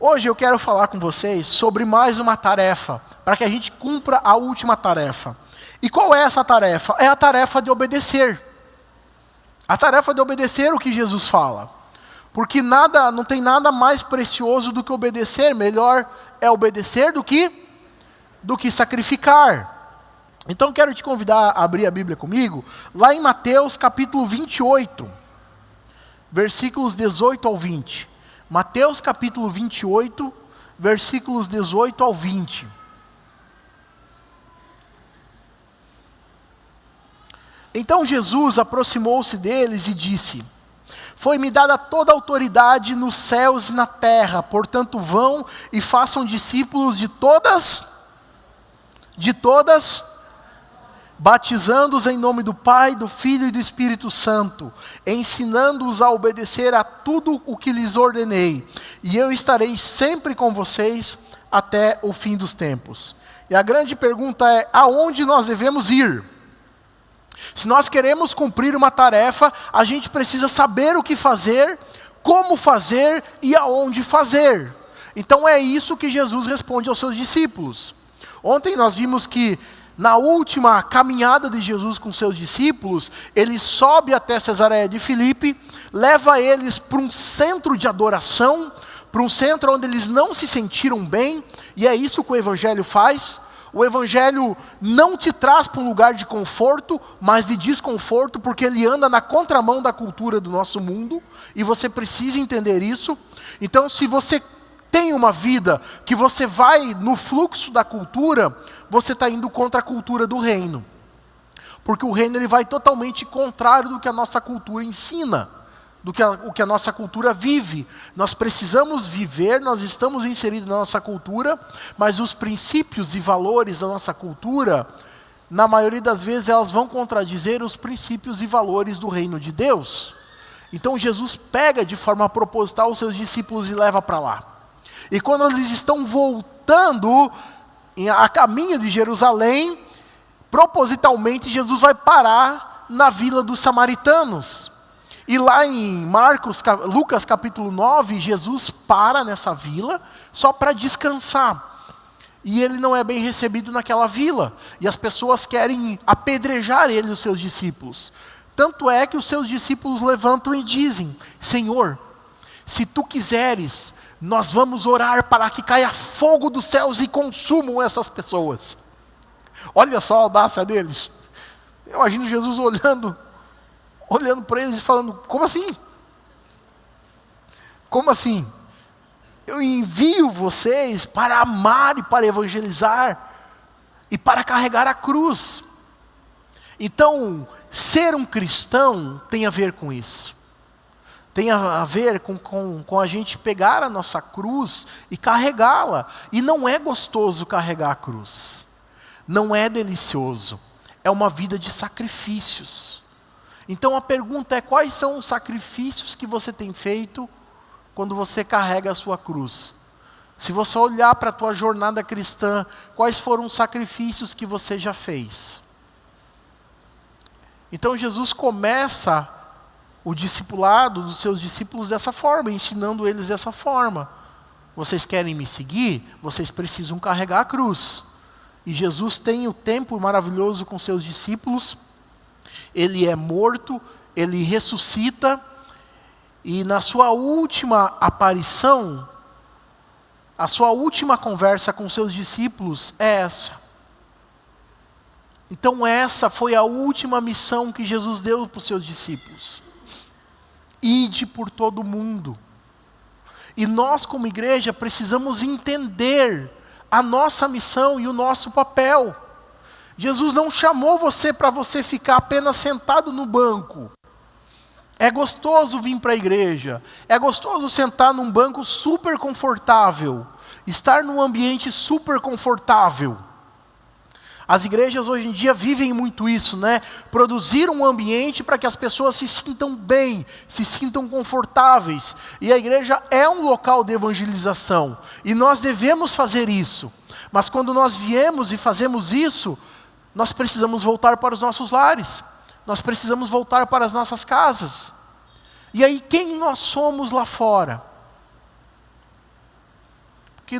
Hoje eu quero falar com vocês sobre mais uma tarefa, para que a gente cumpra a última tarefa. E qual é essa tarefa? É a tarefa de obedecer. A tarefa de obedecer o que Jesus fala. Porque não tem nada mais precioso do que obedecer. Melhor é obedecer do que sacrificar. Então quero te convidar a abrir a Bíblia comigo, lá em Mateus capítulo 28, versículos 18 ao 20. Mateus capítulo 28, versículos 18 ao 20. Então Jesus aproximou-se deles e disse: Foi-me dada toda a autoridade nos céus e na terra, portanto vão e façam discípulos de todas, batizando-os em nome do Pai, do Filho e do Espírito Santo, ensinando-os a obedecer a tudo o que lhes ordenei, e eu estarei sempre com vocês até o fim dos tempos. E a grande pergunta é: aonde nós devemos ir? Se nós queremos cumprir uma tarefa, a gente precisa saber o que fazer, como fazer e aonde fazer. Então é isso que Jesus responde aos seus discípulos. Ontem nós vimos que na última caminhada de Jesus com seus discípulos, ele sobe até Cesareia de Filipe, leva eles para um centro de adoração, para um centro onde eles não se sentiram bem, e é isso que o Evangelho faz. O Evangelho não te traz para um lugar de conforto, mas de desconforto, porque ele anda na contramão da cultura do nosso mundo, e você precisa entender isso. Então, se você tem uma vida que você vai no fluxo da cultura, você está indo contra a cultura do reino. Porque o reino ele vai totalmente contrário do que a nossa cultura ensina, o que a nossa cultura vive. Nós precisamos viver, nós estamos inseridos na nossa cultura, mas os princípios e valores da nossa cultura, na maioria das vezes, elas vão contradizer os princípios e valores do reino de Deus. Então Jesus pega de forma proposital os seus discípulos e leva para lá. E quando eles estão voltando a caminho de Jerusalém, propositalmente Jesus vai parar na vila dos samaritanos. E lá em Lucas capítulo 9, Jesus para nessa vila só para descansar. E ele não é bem recebido naquela vila. E as pessoas querem apedrejar ele e os seus discípulos. Tanto é que os seus discípulos levantam e dizem: Senhor, se tu quiseres, nós vamos orar para que caia fogo dos céus e consumam essas pessoas. Olha só a audácia deles. Eu imagino Jesus olhando para eles e falando: como assim? Como assim? Eu envio vocês para amar e para evangelizar e para carregar a cruz. Então, ser um cristão tem a ver com isso. Tem a ver com a gente pegar a nossa cruz e carregá-la. E não é gostoso carregar a cruz. Não é delicioso. É uma vida de sacrifícios. Então a pergunta é: quais são os sacrifícios que você tem feito quando você carrega a sua cruz? Se você olhar para a tua jornada cristã, quais foram os sacrifícios que você já fez? Então Jesus começa o discipulado dos seus discípulos dessa forma, ensinando eles dessa forma. Vocês querem me seguir? Vocês precisam carregar a cruz. E Jesus tem o tempo maravilhoso com seus discípulos. Ele é morto, ele ressuscita, e na sua última aparição, a sua última conversa com seus discípulos é essa. Então essa foi a última missão que Jesus deu para os seus discípulos. Ide por todo o mundo. E nós como igreja precisamos entender a nossa missão e o nosso papel. Jesus não chamou você para você ficar apenas sentado no banco. É gostoso vir para a igreja. É gostoso sentar num banco super confortável. Estar num ambiente super confortável. As igrejas hoje em dia vivem muito isso, né? Produzir um ambiente para que as pessoas se sintam bem, se sintam confortáveis. E a igreja é um local de evangelização. E nós devemos fazer isso. Mas quando nós viemos e fazemos isso, nós precisamos voltar para os nossos lares. Nós precisamos voltar para as nossas casas. E aí, quem nós somos lá fora? que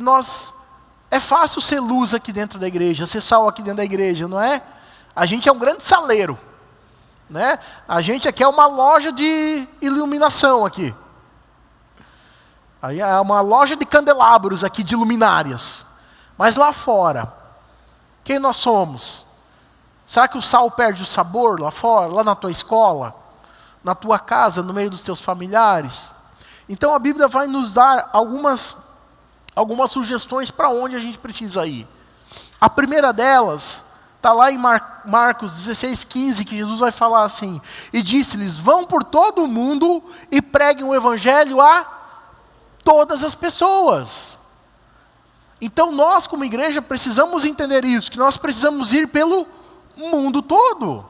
é fácil ser luz aqui dentro da igreja, ser sal aqui dentro da igreja, não é? A gente é um grande saleiro, né? A gente aqui é uma loja de iluminação aqui. Aí é uma loja de candelabros aqui, de luminárias. Mas lá fora, quem nós somos? Será que o sal perde o sabor lá fora, lá na tua escola, na tua casa, no meio dos teus familiares? Então a Bíblia vai nos dar algumas sugestões para onde a gente precisa ir. A primeira delas está lá em Marcos 16:15, que Jesus vai falar assim: e disse-lhes, vão por todo o mundo e preguem o evangelho a todas as pessoas. Então nós como igreja precisamos entender isso, que nós precisamos ir pelo mundo todo,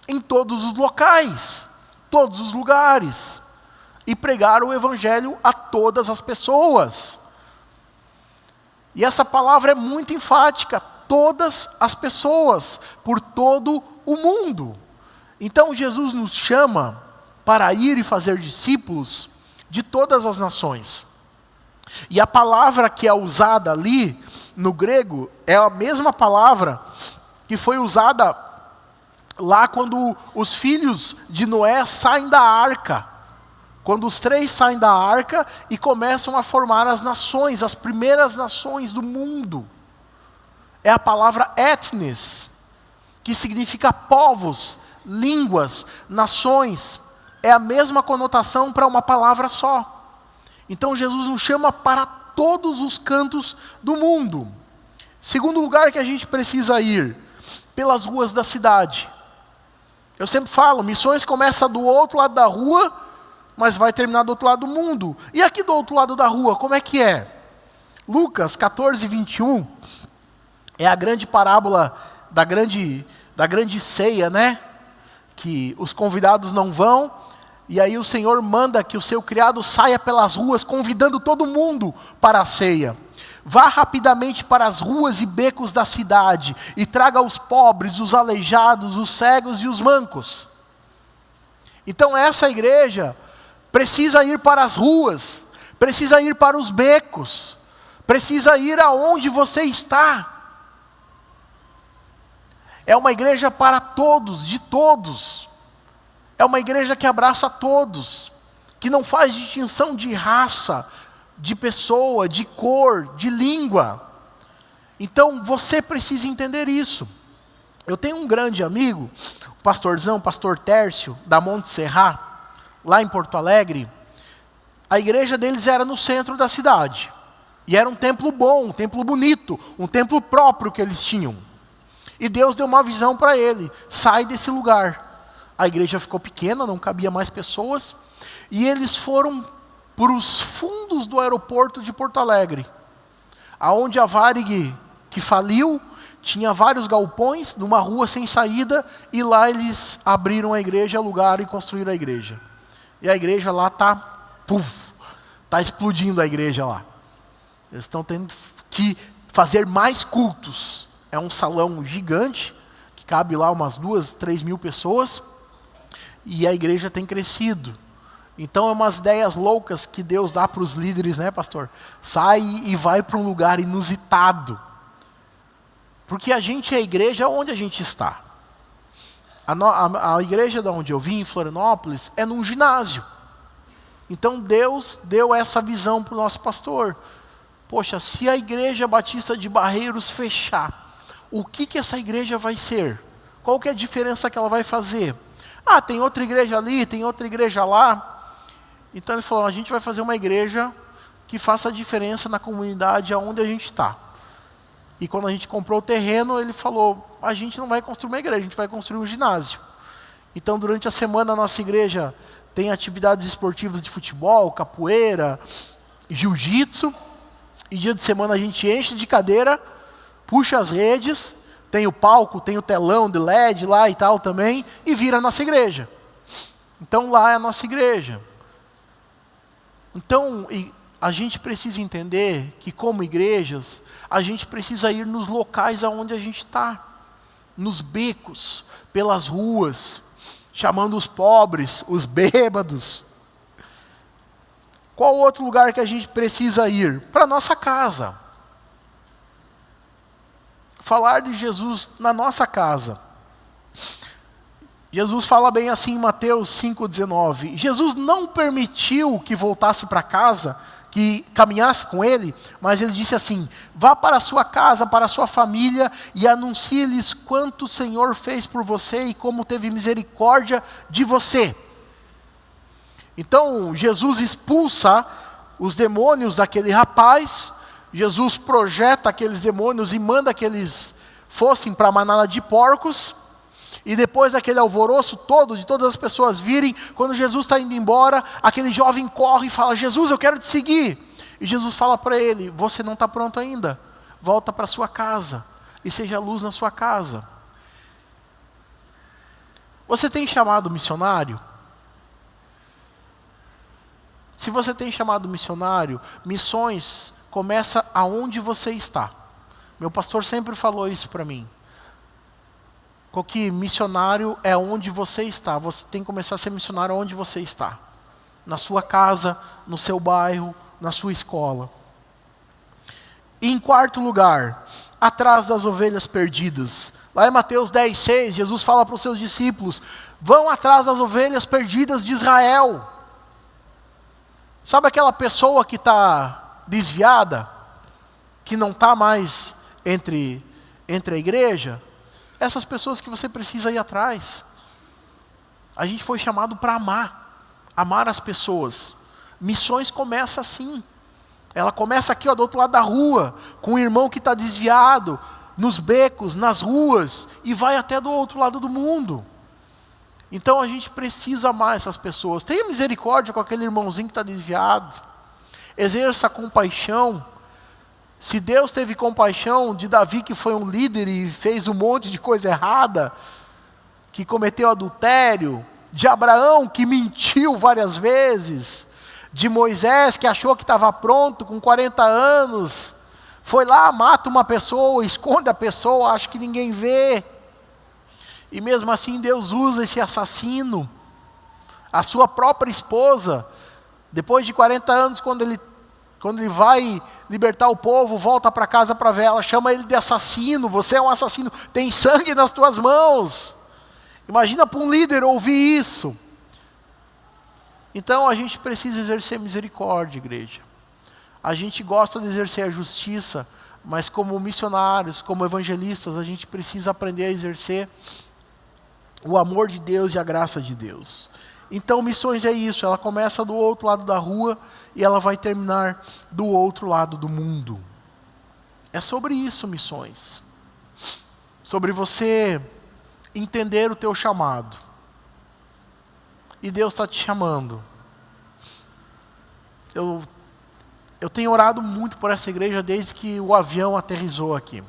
em todos os locais, todos os lugares, e pregar o evangelho a todas as pessoas. E essa palavra é muito enfática, todas as pessoas, por todo o mundo. Então Jesus nos chama para ir e fazer discípulos de todas as nações. E a palavra que é usada ali, no grego, é a mesma palavra que foi usada lá quando os filhos de Noé saem da arca. Quando os 3 saem da arca e começam a formar as nações, as primeiras nações do mundo. É a palavra etnes, que significa povos, línguas, nações. É a mesma conotação para uma palavra só. Então Jesus nos chama para todos os cantos do mundo. Segundo lugar que a gente precisa ir, pelas ruas da cidade. Eu sempre falo, missões começa do outro lado da rua, mas vai terminar do outro lado do mundo. E aqui do outro lado da rua, como é que é? Lucas 14:21 é a grande parábola da grande ceia, né? Que os convidados não vão, e aí o Senhor manda que o seu criado saia pelas ruas, convidando todo mundo para a ceia. Vá rapidamente para as ruas e becos da cidade, e traga os pobres, os aleijados, os cegos e os mancos. Então essa igreja precisa ir para as ruas, precisa ir para os becos, precisa ir aonde você está. É uma igreja para todos, de todos. É uma igreja que abraça todos, que não faz distinção de raça, de pessoa, de cor, de língua. Então você precisa entender isso. Eu tenho um grande amigo, o pastorzão, o pastor Tércio, da Monte Serra, lá em Porto Alegre. A igreja deles era no centro da cidade. E era um templo bom, um templo bonito, um templo próprio que eles tinham. E Deus deu uma visão para ele: sai desse lugar. A igreja ficou pequena, não cabia mais pessoas. E eles foram para os fundos do aeroporto de Porto Alegre, aonde a Varig, que faliu, tinha vários galpões, numa rua sem saída, e lá eles abriram a igreja, alugaram e construíram a igreja. E a igreja lá está explodindo a igreja lá. Eles estão tendo que fazer mais cultos. É um salão gigante, que cabe lá umas 2, 3 mil pessoas, e a igreja tem crescido. Então é umas ideias loucas que Deus dá para os líderes, né, pastor? Sai e vai para um lugar inusitado. Porque a gente é a igreja onde a gente está. A igreja de onde eu vim, em Florianópolis, é num ginásio. Então Deus deu essa visão para o nosso pastor. Poxa, se a igreja batista de Barreiros fechar, o que essa igreja vai ser? Qual que é a diferença que ela vai fazer? Ah, tem outra igreja ali, tem outra igreja lá. Então ele falou, a gente vai fazer uma igreja que faça a diferença na comunidade aonde a gente está. E quando a gente comprou o terreno, ele falou, a gente não vai construir uma igreja, a gente vai construir um ginásio. Então durante a semana a nossa igreja tem atividades esportivas de futebol, capoeira, jiu-jitsu. E dia de semana a gente enche de cadeira, puxa as redes, tem o palco, tem o telão de LED lá e tal também, e vira a nossa igreja. Então lá é a nossa igreja. Então a gente precisa entender que como igrejas, a gente precisa ir nos locais aonde a gente está. Nos becos, pelas ruas, chamando os pobres, os bêbados. Qual outro lugar que a gente precisa ir? Para a nossa casa. Falar de Jesus na nossa casa. Jesus fala bem assim em Mateus 5,19. Jesus não permitiu que voltasse para casa, que caminhasse com ele, mas ele disse assim: vá para a sua casa, para a sua família, e anuncie-lhes quanto o Senhor fez por você e como teve misericórdia de você. Então, Jesus expulsa os demônios daquele rapaz, Jesus projeta aqueles demônios e manda que eles fossem para a manada de porcos, e depois daquele alvoroço todo, de todas as pessoas virem, quando Jesus está indo embora, aquele jovem corre e fala: Jesus, eu quero te seguir. E Jesus fala para ele: você não está pronto ainda, volta para sua casa, e seja luz na sua casa. Você tem chamado missionário? Se você tem chamado missionário, missões começa aonde você está. Meu pastor sempre falou isso para mim. Que missionário é onde você está. Você tem que começar a ser missionário onde você está. Na sua casa, no seu bairro, na sua escola. E em quarto lugar, atrás das ovelhas perdidas. Lá em Mateus 10,6, Jesus fala para os seus discípulos: vão atrás das ovelhas perdidas de Israel. Sabe aquela pessoa que está desviada? Que não está mais entre a igreja? Essas pessoas que você precisa ir atrás. A gente foi chamado para amar as pessoas. Missões começa assim. Ela começa aqui, ó, do outro lado da rua, com o irmão que está desviado, nos becos, nas ruas, e vai até do outro lado do mundo. Então a gente precisa amar essas pessoas. Tenha misericórdia com aquele irmãozinho que está desviado. Exerça compaixão. Se Deus teve compaixão de Davi, que foi um líder e fez um monte de coisa errada, que cometeu adultério, de Abraão, que mentiu várias vezes, de Moisés, que achou que estava pronto com 40 anos, foi lá, mata uma pessoa, esconde a pessoa, acha que ninguém vê. E mesmo assim Deus usa esse assassino, a sua própria esposa, depois de 40 anos, quando ele vai libertar o povo, volta para casa para ver, ela chama ele de assassino. Você é um assassino, tem sangue nas tuas mãos. Imagina para um líder ouvir isso. Então a gente precisa exercer misericórdia, igreja. A gente gosta de exercer a justiça, mas como missionários, como evangelistas, a gente precisa aprender a exercer o amor de Deus e a graça de Deus. Então missões é isso, ela começa do outro lado da rua e ela vai terminar do outro lado do mundo. É sobre isso missões. Sobre você entender o teu chamado. E Deus está te chamando. Eu tenho orado muito por essa igreja desde que o avião aterrissou aqui.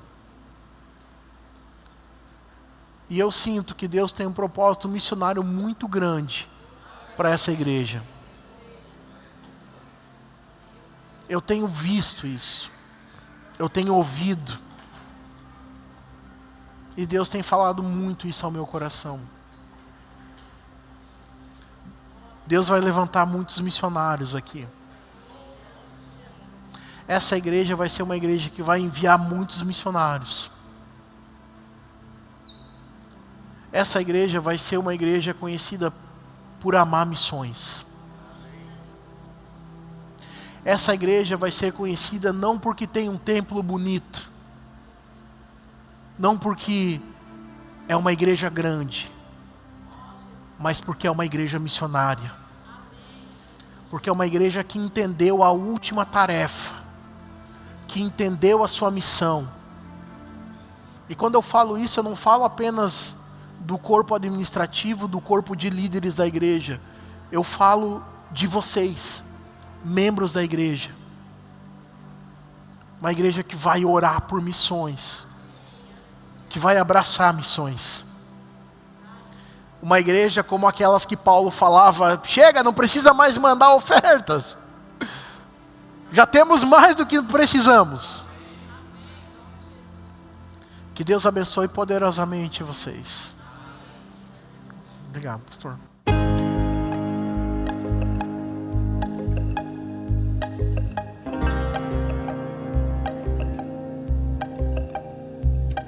E eu sinto que Deus tem um propósito missionário muito grande para essa igreja. Eu tenho visto isso. Eu tenho ouvido. E Deus tem falado muito isso ao meu coração. Deus vai levantar muitos missionários aqui. Essa igreja vai ser uma igreja que vai enviar muitos missionários. Essa igreja vai ser uma igreja conhecida por amar missões. Essa igreja vai ser conhecida não porque tem um templo bonito, não porque é uma igreja grande, mas porque é uma igreja missionária. Porque é uma igreja que entendeu a última tarefa, que entendeu a sua missão. E quando eu falo isso, eu não falo apenas do corpo administrativo, do corpo de líderes da igreja. Eu falo de vocês, membros da igreja. Uma igreja que vai orar por missões, que vai abraçar missões. Uma igreja como aquelas que Paulo falava: chega, não precisa mais mandar ofertas. Já temos mais do que precisamos. Que Deus abençoe poderosamente vocês. Obrigado, pastor.